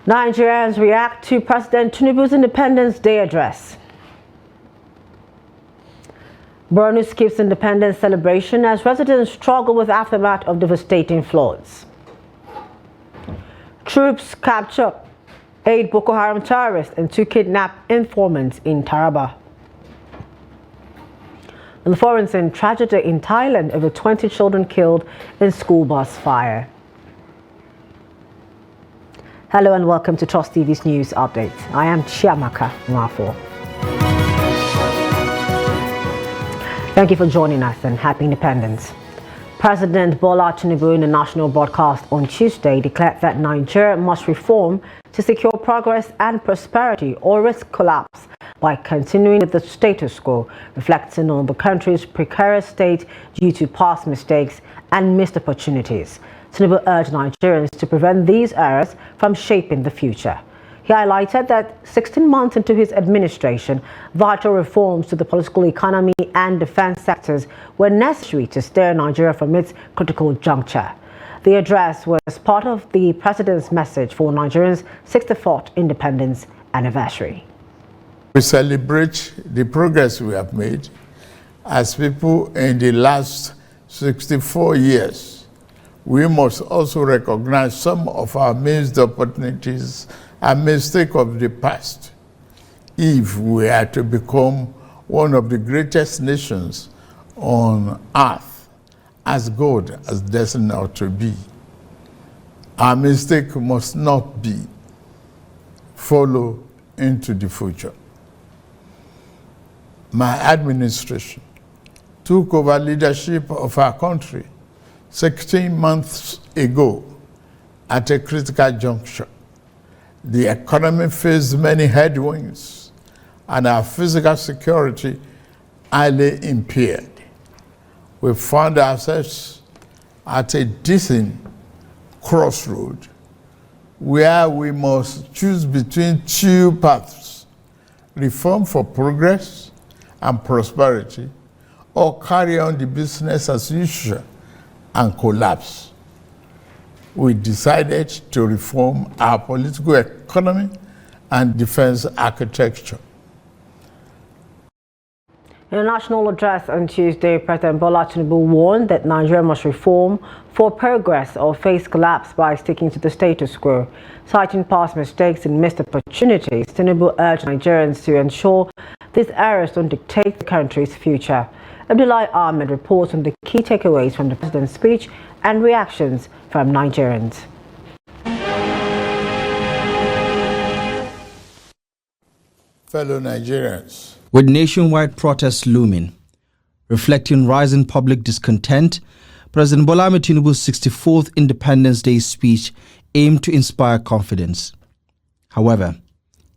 Nigerians react to President Tinubu's Independence Day address. Borno skips Independence celebration as residents struggle with aftermath of devastating floods. Troops capture 8 Boko Haram terrorists and 2 kidnapped informants in Taraba. The forensic tragedy in Thailand, over 20 children killed in school bus fire. Hello and welcome to Trust TV's news update. I am Chiamaka Mwafo. Thank you for joining us and happy independence. President Bola Tinubu in a national broadcast on Tuesday declared that Nigeria must reform to secure progress and prosperity or risk collapse by continuing with the status quo, reflecting on the country's precarious state due to past mistakes and missed opportunities. Tinubu urged Nigerians to prevent these errors from shaping the future. He highlighted that 16 months into his administration, vital reforms to the political economy and defense sectors were necessary to steer Nigeria from its critical juncture. The address was part of the president's message for Nigeria's 64th independence anniversary. We celebrate the progress we have made as people in the last 64 years. We must also recognize some of our missed opportunities and mistakes of the past if we are to become one of the greatest nations on earth, as God has destined us to be. Our mistake must not be follow into the future. My administration took over leadership of our country 16 months ago at a critical juncture. The economy faced many headwinds and our physical security highly impaired. We found ourselves at a distant crossroad where we must choose between 2 paths: reform for progress and prosperity, or carry on the business as usual and collapse. We decided to reform our political economy and defense architecture. In a national address on Tuesday, President Bola Tinubu warned that Nigeria must reform for progress or face collapse by sticking to the status quo. Citing past mistakes and missed opportunities, Tinubu urged Nigerians to ensure these errors don't dictate the country's future. Abdullahi Ahmed reports on the key takeaways from the president's speech and reactions from Nigerians. Fellow Nigerians, with nationwide protests looming, reflecting rising public discontent, President Bola Tinubu's 64th Independence Day speech aimed to inspire confidence. However,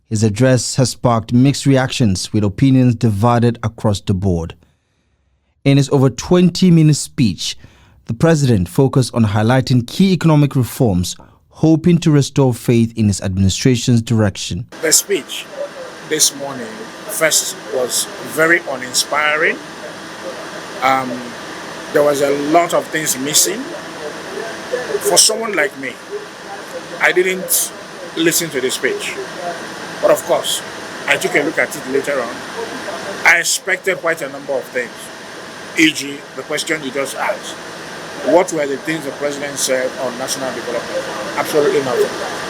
his address has sparked mixed reactions with opinions divided across the board. In his over 20-minute speech, the president focused on highlighting key economic reforms, hoping to restore faith in his administration's direction. The speech this morning first was very uninspiring. There was a lot of things missing. For someone like me, I didn't listen to the speech. But of course, I took a look at it later on. I expected quite a number of things. E.g., the question you just asked. What were the things the president said on national development? Absolutely nothing.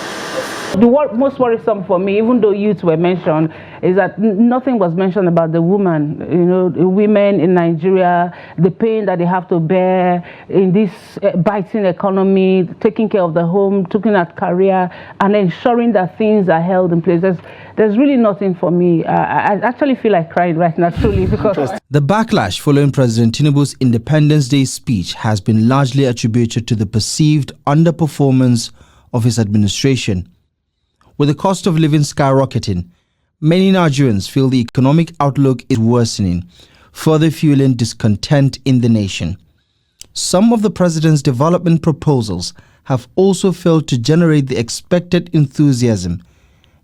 The most worrisome for me, even though youth were mentioned, is that nothing was mentioned about the woman, the women in Nigeria, the pain that they have to bear in this biting economy, taking care of the home, looking at career, and ensuring that things are held in place. There's really nothing for me. I actually feel like crying right now, truly, because... The backlash following President Tinubu's Independence Day speech has been largely attributed to the perceived underperformance of his administration. With the cost of living skyrocketing, many Nigerians feel the economic outlook is worsening, further fueling discontent in the nation. Some of the president's development proposals have also failed to generate the expected enthusiasm,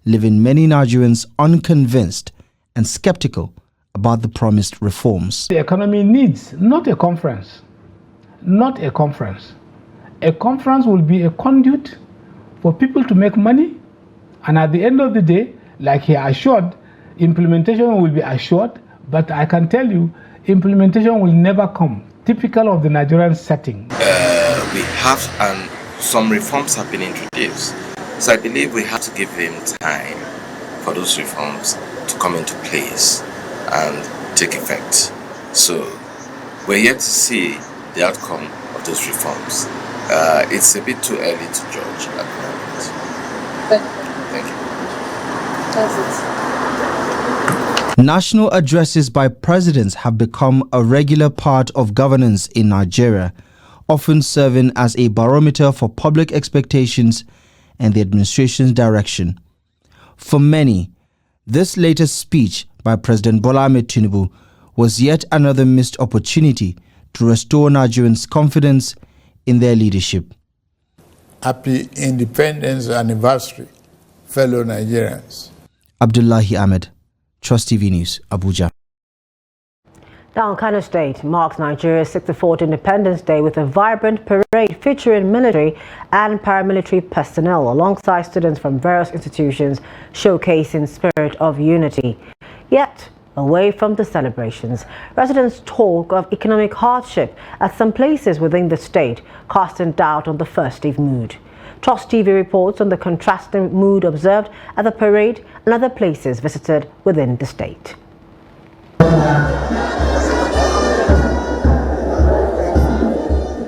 leaving many Nigerians unconvinced and skeptical about the promised reforms. The economy needs not a conference, not a conference. A conference will be a conduit for people to make money, And at the end of the day, like he assured, implementation will be assured, but I can tell you, implementation will never come. Typical of the Nigerian setting. We have some reforms have been introduced. So I believe we have to give him time for those reforms to come into place and take effect. So we're yet to see the outcome of those reforms. It's a bit too early to judge at the moment. Thank you. That's it. National addresses by presidents have become a regular part of governance in Nigeria, often serving as a barometer for public expectations and the administration's direction. For many, this latest speech by President Bola Ahmed Tinubu was yet another missed opportunity to restore Nigerians' confidence in their leadership. Happy Independence Anniversary, fellow Nigerians. Abdullahi Ahmed, Trust TV News, Abuja. Now, Kano State marks Nigeria's 64th Independence Day with a vibrant parade featuring military and paramilitary personnel alongside students from various institutions showcasing spirit of unity. Yet, away from the celebrations, residents talk of economic hardship at some places within the state, casting doubt on the festive mood. Trust TV reports on the contrasting mood observed at the parade and other places visited within the state.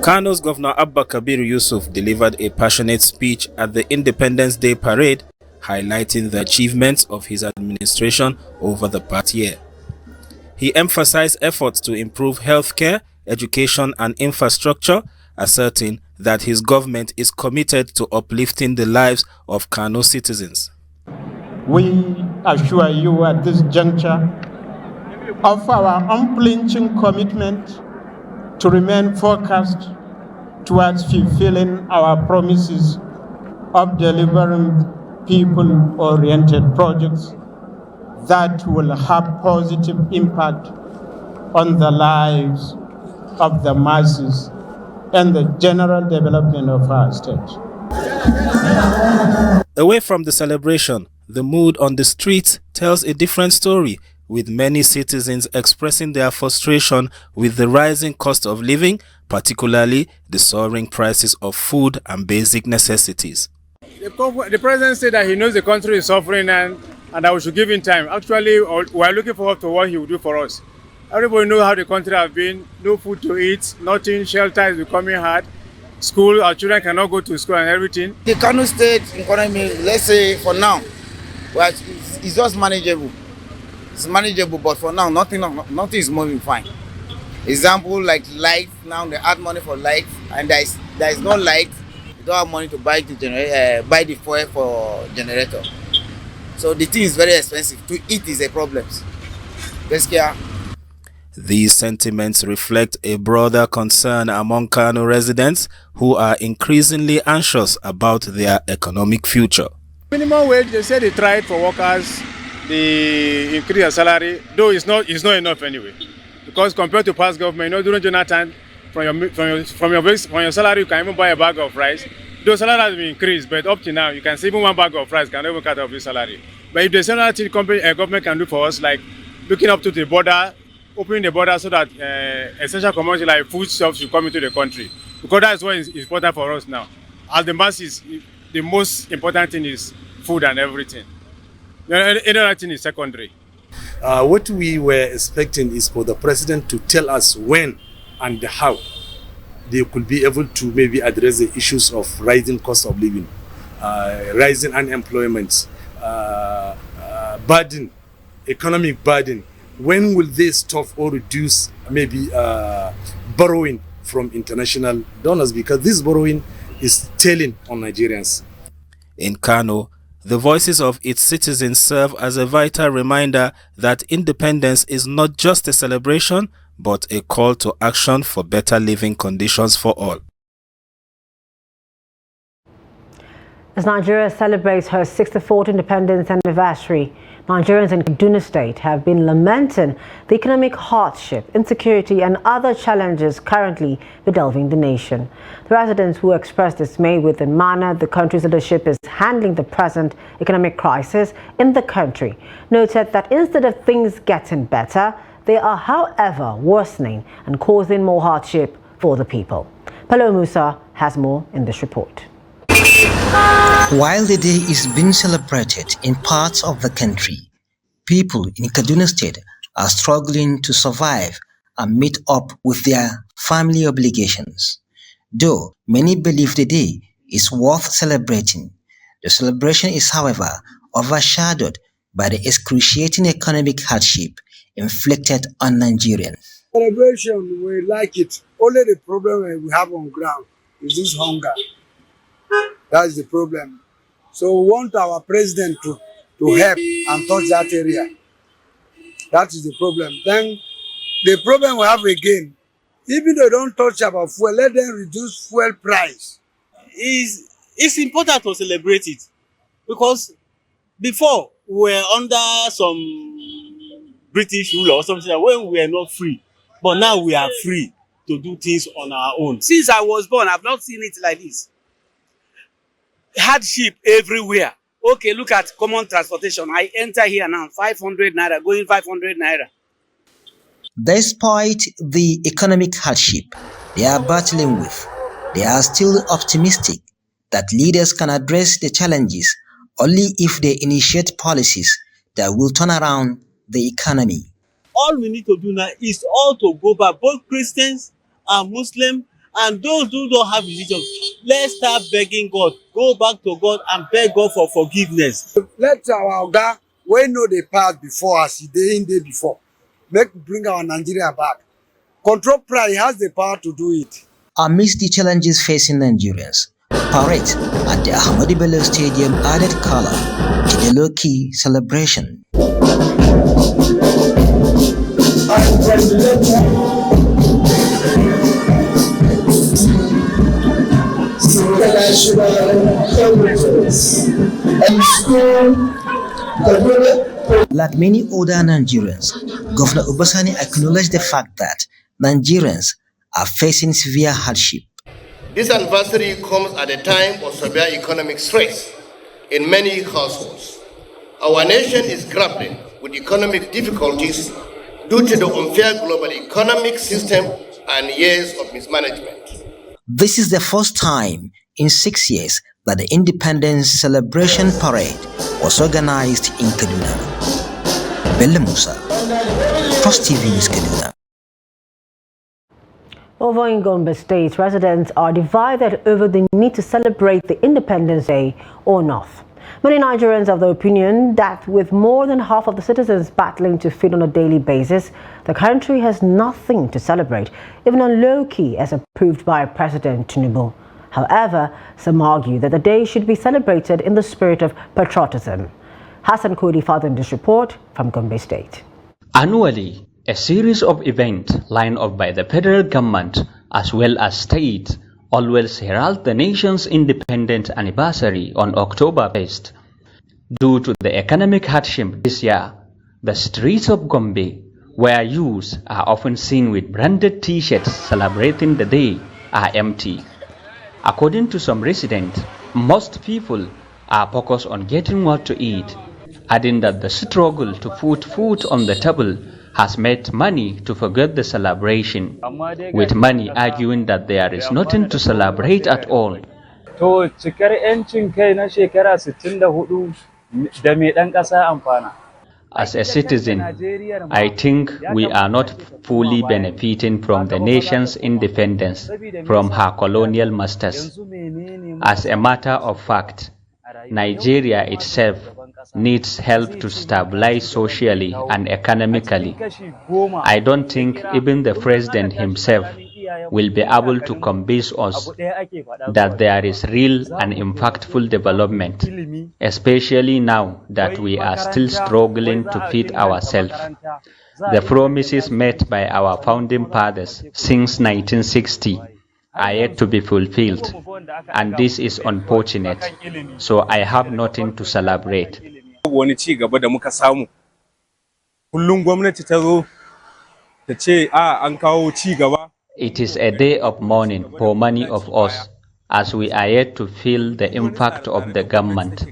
Kano's Governor Abba Kabir Yusuf delivered a passionate speech at the Independence Day parade, highlighting the achievements of his administration over the past year. He emphasized efforts to improve healthcare, education and infrastructure, asserting that his government is committed to uplifting the lives of Kano citizens. We assure you at this juncture of our unflinching commitment to remain focused towards fulfilling our promises of delivering people-oriented projects that will have positive impact on the lives of the masses and the general development of our state. Away from the celebration, the mood on the streets tells a different story, with many citizens expressing their frustration with the rising cost of living, particularly the soaring prices of food and basic necessities. The president said that he knows the country is suffering and that we should give him time. Actually, we are looking forward to what he will do for us. Everybody knows how the country has been. No food to eat, nothing, shelter is becoming hard. School, our children cannot go to school and everything. The Kano State economy, let's say for now, well, it's just manageable. It's manageable, but for now, nothing is moving fine. Example, like light, now they add money for light, and there is no light. You don't have money to buy the fuel for generator. So the thing is very expensive. To eat is a problem. These sentiments reflect a broader concern among Kano residents who are increasingly anxious about their economic future. Minimum wage, they say they tried for workers, they increase their salary, though it's not enough anyway. Because compared to past government, during Jonathan, from your salary, you can even buy a bag of rice. Though salary has been increased, but up to now, you can see even one bag of rice can even cut off your salary. But if there's another thing government can do for us, like looking up to the border, opening the border so that essential commodities like food stuff should come into the country. Because that's what is important for us now. As the masses, the most important thing is food and everything. Any other thing is secondary. What we were expecting is for the president to tell us when and how they could be able to maybe address the issues of rising cost of living, rising unemployment, burden, economic burden. When will they stop or reduce maybe borrowing from international donors? Because this borrowing is telling on Nigerians. In Kano, the voices of its citizens serve as a vital reminder that independence is not just a celebration, but a call to action for better living conditions for all. As Nigeria celebrates her 64th independence anniversary, Nigerians in Kaduna State have been lamenting the economic hardship, insecurity and other challenges currently bedeviling the nation. The residents who expressed dismay with the manner the country's leadership is handling the present economic crisis in the country noted that instead of things getting better, they are, however, worsening and causing more hardship for the people. Palo Musa has more in this report. While the day is being celebrated in parts of the country, people in Kaduna State are struggling to survive and meet up with their family obligations. Though many believe the day is worth celebrating, the celebration is, however, overshadowed by the excruciating economic hardship inflicted on Nigerians. Celebration, we like it. Only the problem we have on ground is this hunger. That's the problem. So we want our president to help and touch that area. That is the problem. Then the problem we have again, even though they don't touch about fuel, let them reduce fuel price. It's important to celebrate it because before we were under some British rule or something when we were not free, but now we are free to do things on our own. Since I was born, I've not seen it like this. Hardship everywhere. Okay, look at common transportation. I enter here now, 500 naira, going 500 naira. Despite the economic hardship they are battling with, they are still optimistic that leaders can address the challenges only if they initiate policies that will turn around the economy. All we need to do now is all to go back, both Christians and Muslims, and those who don't have religion. Let's start begging God, go back to God and beg God for forgiveness. Let our Oga, we know the past before us, the day before, bring our Nigeria back. Control pride has the power to do it. Amidst the challenges facing Nigerians, parade at the Ahmadu Bello Stadium added color to the low-key celebration. Like many other Nigerians, Governor Obasani acknowledged the fact that Nigerians are facing severe hardship. This anniversary comes at a time of severe economic stress in many households. Our nation is grappling with economic difficulties due to the unfair global economic system and years of mismanagement. This is the first time in 6 years that the Independence Celebration Parade was organized in Kaduna. Bello Musa, Trust TV News, Kaduna. Over in Gombe State, residents are divided over the need to celebrate the Independence Day or not. Many Nigerians have the opinion that with more than half of the citizens battling to feed on a daily basis, the country has nothing to celebrate, even on low-key as approved by President Tinubu. However, some argue that the day should be celebrated in the spirit of patriotism. Hassan Kodi further in this report from Gombe State. Annually, a series of events lined up by the federal government as well as state always herald the nation's independence anniversary on October 1st. Due to the economic hardship this year, the streets of Gombe, where youths are often seen with branded t-shirts celebrating the day, are empty. According to some residents, most people are focused on getting what to eat, adding that the struggle to put food on the table has made many to forget the celebration, with many arguing that there is nothing to celebrate at all. As a citizen, I think we are not fully benefiting from the nation's independence from her colonial masters. As a matter of fact, Nigeria itself needs help to stabilize socially and economically. I don't think even the president himself will be able to convince us that there is real and impactful development, especially now that we are still struggling to feed ourselves. The promises made by our founding fathers since 1960 are yet to be fulfilled, and this is unfortunate. So I have nothing to celebrate. Wani ci gaba da muka samu. Kullum gwamnati ta zo ta ce an kawo ci gaba. It is a day of mourning for many of us, as we are yet to feel the impact of the government.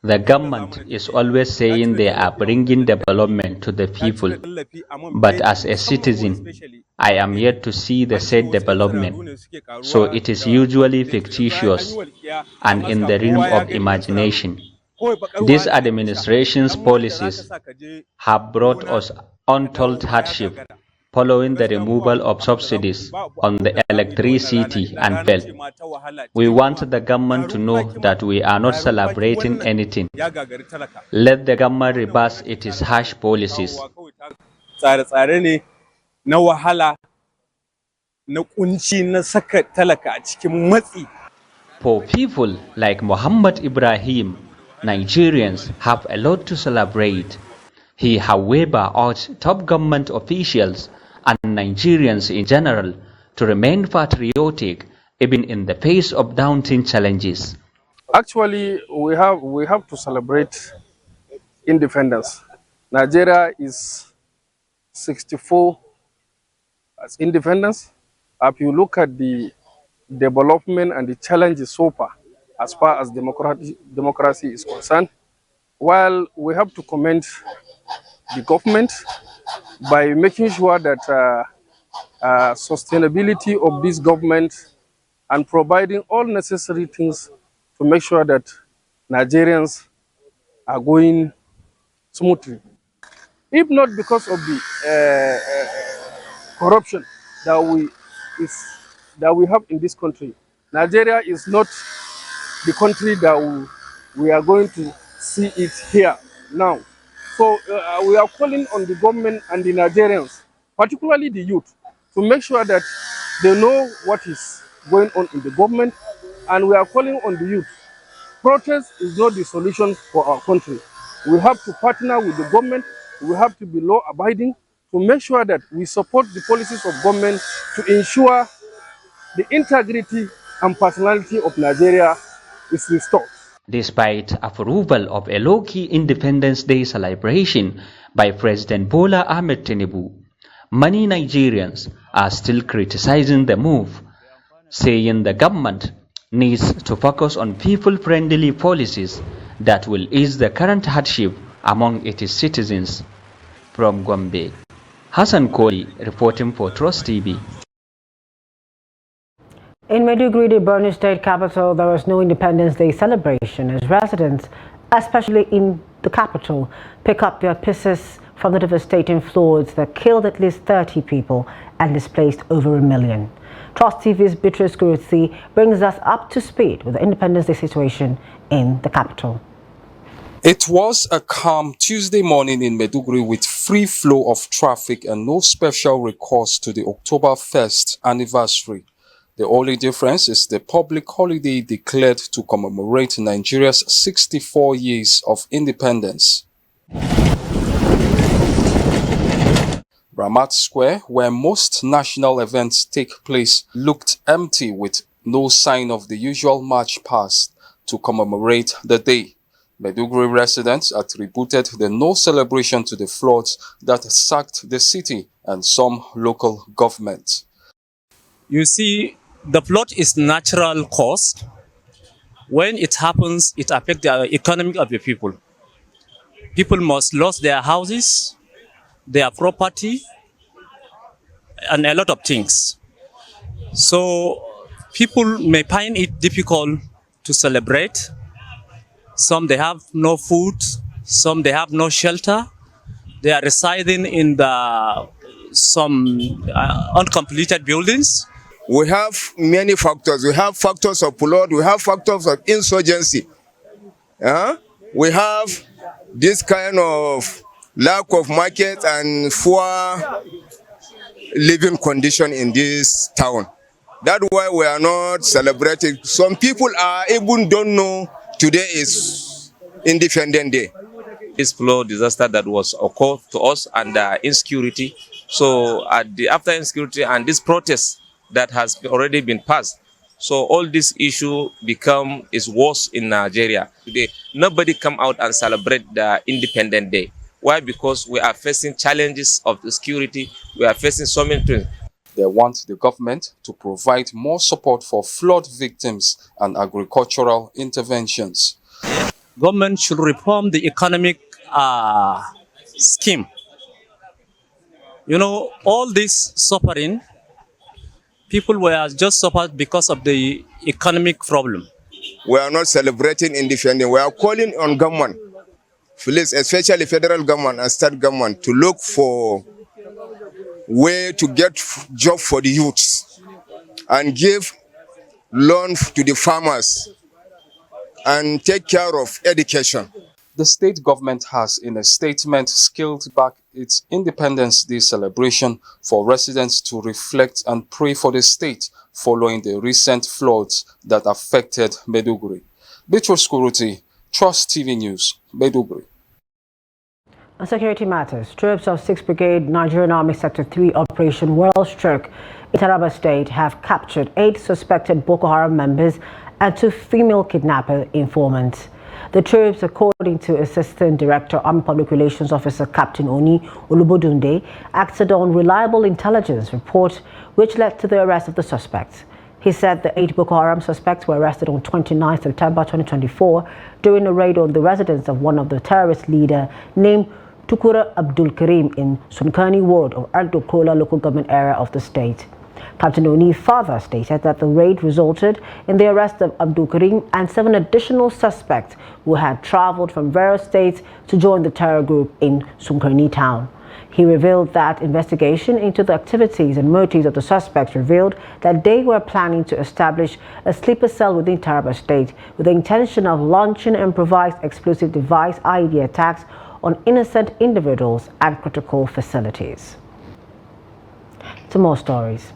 The government is always saying they are bringing development to the people, but as a citizen, I am yet to see the said development, so it is usually fictitious and in the realm of imagination. This administration's policies have brought us untold hardship, following the removal of subsidies on the electricity and fuel. We want the government to know that we are not celebrating anything. Let the government reverse its harsh policies. Tsare-tsare ne na wahala, na kunci, na saka talaka a cikin matsi. For people like Muhammad Ibrahim, Nigerians have a lot to celebrate. He, however, urged top government officials and Nigerians in general to remain patriotic even in the face of daunting challenges. Actually, we have to celebrate independence. Nigeria is 64 as independence. If you look at the development and the challenges so far as democracy is concerned, while we have to commend the government by making sure that sustainability of this government and providing all necessary things to make sure that Nigerians are going smoothly. If not because of the corruption that we have in this country, Nigeria is not the country that we are going to see it here now. So we are calling on the government and the Nigerians, particularly the youth, to make sure that they know what is going on in the government, and we are calling on the youth. Protest is not the solution for our country. We have to partner with the government. We have to be law-abiding to make sure that we support the policies of government to ensure the integrity and personality of Nigeria is restored. Despite approval of a low-key Independence Day celebration by President Bola Ahmed Tinubu, many Nigerians are still criticizing the move, saying the government needs to focus on people-friendly policies that will ease the current hardship among its citizens. From Gombe, Hassan Koli reporting for Trust TV. In Maiduguri, the Borno State capital, there was no Independence Day celebration as residents, especially in the capital, pick up their pieces from the devastating floods that killed at least 30 people and displaced over 1 million. Trust TV's Beatrice Kurutsi brings us up to speed with the Independence Day situation in the capital. It was a calm Tuesday morning in Maiduguri with free flow of traffic and no special recourse to the October 1st anniversary. The only difference is the public holiday declared to commemorate Nigeria's 64 years of independence. Ramat Square, where most national events take place, looked empty with no sign of the usual march past to commemorate the day. Maiduguri residents attributed the no celebration to the floods that sacked the city and some local government. You see, the flood is natural cause. When it happens, it affects the economy of the people. People must lose their houses, their property, and a lot of things. So people may find it difficult to celebrate. Some they have no food, some they have no shelter. They are residing in some uncompleted buildings. We have many factors. We have factors of flood. We have factors of insurgency. We have this kind of lack of market and poor living condition in this town. That's why we are not celebrating. Some people even don't know today is Independence Day. This flood disaster that was occurred to us and insecurity. So after insecurity and this protest that has already been passed. So all this issue is worse in Nigeria today. Nobody come out and celebrate the Independent Day. Why? Because we are facing challenges of the security. We are facing so many things. They want the government to provide more support for flood victims and agricultural interventions. Government should reform the economic scheme. You know, all this suffering, people were just suffered because of the economic problem. We are not celebrating independence. We are calling on government, please, especially federal government and state government, to look for way to get job for the youths and give loan to the farmers and take care of education. The state government has, in a statement, scaled back its Independence Day celebration for residents to reflect and pray for the state following the recent floods that affected Maiduguri. Beatrice Kuruti, Trust TV News, Maiduguri. On security matters, troops of 6th Brigade Nigerian Army Sector 3 Operation World Stroke in Taraba State have captured 8 suspected Boko Haram members and 2 female kidnapper informants. The troops, according to Assistant Director, Army Public Relations Officer Captain Oni Olubodunde, acted on reliable intelligence report which led to the arrest of the suspects. He said the 8 Boko Haram suspects were arrested on 29 September 2024 during a raid on the residence of one of the terrorist leader named Tukura Abdul Karim in Sunkani ward of Ardokola local government area of the state. Captain Oni further stated that the raid resulted in the arrest of Abdul Karim and 7 additional suspects who had traveled from various states to join the terror group in Sunkani town. He revealed that investigation into the activities and motives of the suspects revealed that they were planning to establish a sleeper cell within Taraba State with the intention of launching improvised explosive device IED attacks on innocent individuals and critical facilities. To more stories.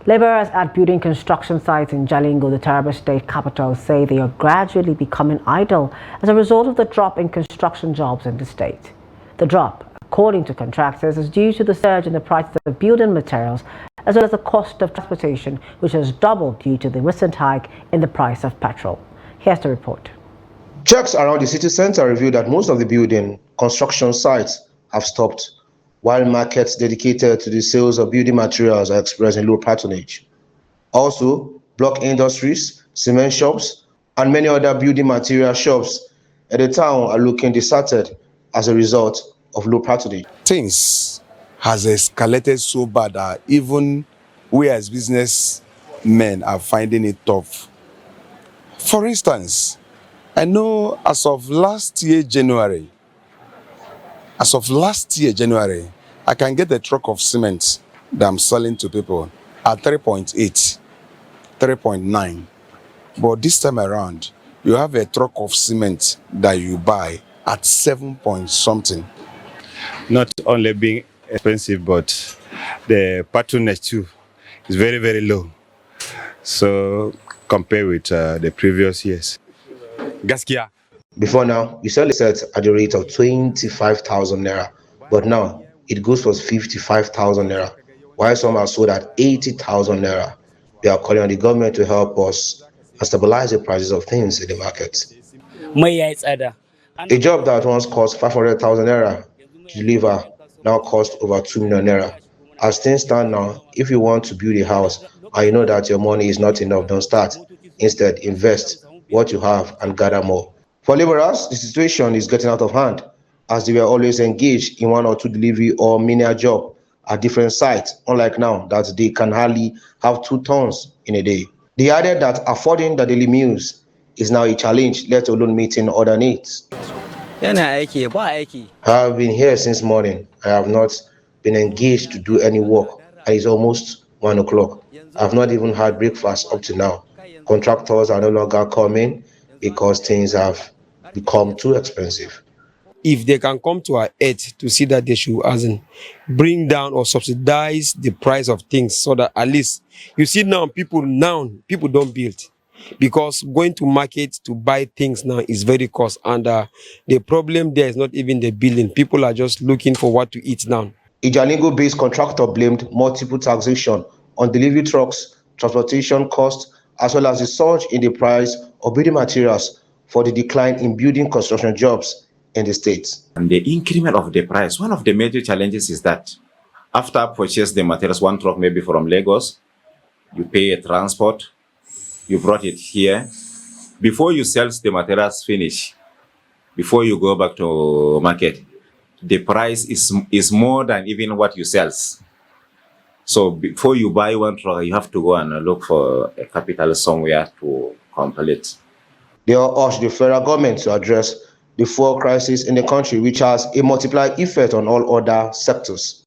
Laborers at building construction sites in Jalingo, the Taraba State capital, say they are gradually becoming idle as a result of the drop in construction jobs in the state. The drop, according to contractors, is due to the surge in the price of building materials as well as the cost of transportation, which has doubled due to the recent hike in the price of petrol. Here's the report. Checks around the city center reveal that most of the building construction sites have stopped, while markets dedicated to the sales of building materials are experiencing low patronage. Also, block industries, cement shops, and many other building material shops at the town are looking deserted as a result of low patronage. Things has escalated so bad that even we as businessmen are finding it tough. For instance, I know as of last year, January, I can get a truck of cement that I'm selling to people at 3.8, 3.9. But this time around, you have a truck of cement that you buy at 7 point something. Not only being expensive, but the patronage too is very, very low. So compared with the previous years. Gaskia. Before now, you sell a set at the rate of 25,000 naira, but now it goes for 55,000 naira, while some are sold at 80,000 naira. We are calling on the government to help us and stabilize the prices of things in the market. A job that once cost 500,000 naira to deliver now costs over 2 million naira. As things stand now, if you want to build a house and you know that your money is not enough, don't start. Instead, invest what you have and gather more. For laborers, the situation is getting out of hand as they were always engaged in 1 or 2 delivery or menial job at different sites, unlike now that they can hardly have 2 tons in a day. They added that affording the daily meals is now a challenge, let alone meeting other needs. I have been here since morning. I have not been engaged to do any work, and it's almost 1 o'clock. I have not even had breakfast up to now. Contractors are no longer coming because things have become too expensive. If they can come to our aid to see that they should bring down or subsidize the price of things so that at least, you see now people don't build because going to market to buy things now is very cost, and the problem there is not even the building. People are just looking for what to eat now. A Jalingo-based contractor blamed multiple taxation on delivery trucks, transportation costs, as well as the surge in the price of building materials for the decline in building construction jobs in the state. And the increment of the price, one of the major challenges is that after purchase the materials, one truck maybe from Lagos, you pay a transport, you brought it here. Before you sell the materials finish, before you go back to market, the price is more than even what you sell. So before you buy one truck, you have to go and look for a capital somewhere to complete. They all urge the federal government to address the fuel crisis in the country, which has a multiplier effect on all other sectors.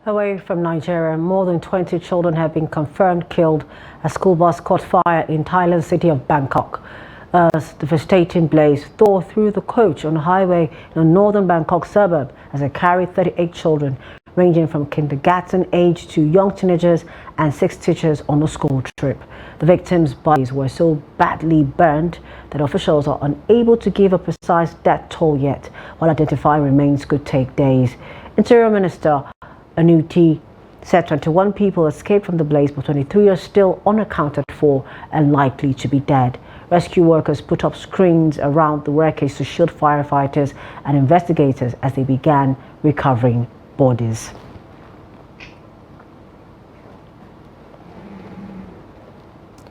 Away from Nigeria, more than 20 children have been confirmed killed as school bus caught fire in Thailand's city of Bangkok. As the devastating blaze tore through the coach on a highway in a northern Bangkok suburb as it carried 38 children, ranging from kindergarten age to young teenagers and 6 teachers on a school trip. The victims' bodies were so badly burned that officials are unable to give a precise death toll yet, while identifying remains could take days. Interior Minister Anuti said 21 people escaped from the blaze, but 23 are still unaccounted for and likely to be dead. Rescue workers put up screens around the wreckage to shield firefighters and investigators as they began recovering bodies.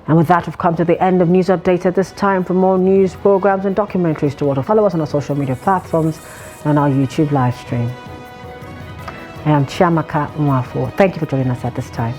And with that, we've come to the end of News Update at this time. For more news, programs and documentaries to watch, follow us on our social media platforms and our YouTube live stream. I am Chiamaka Mwafo. Thank you for joining us at this time.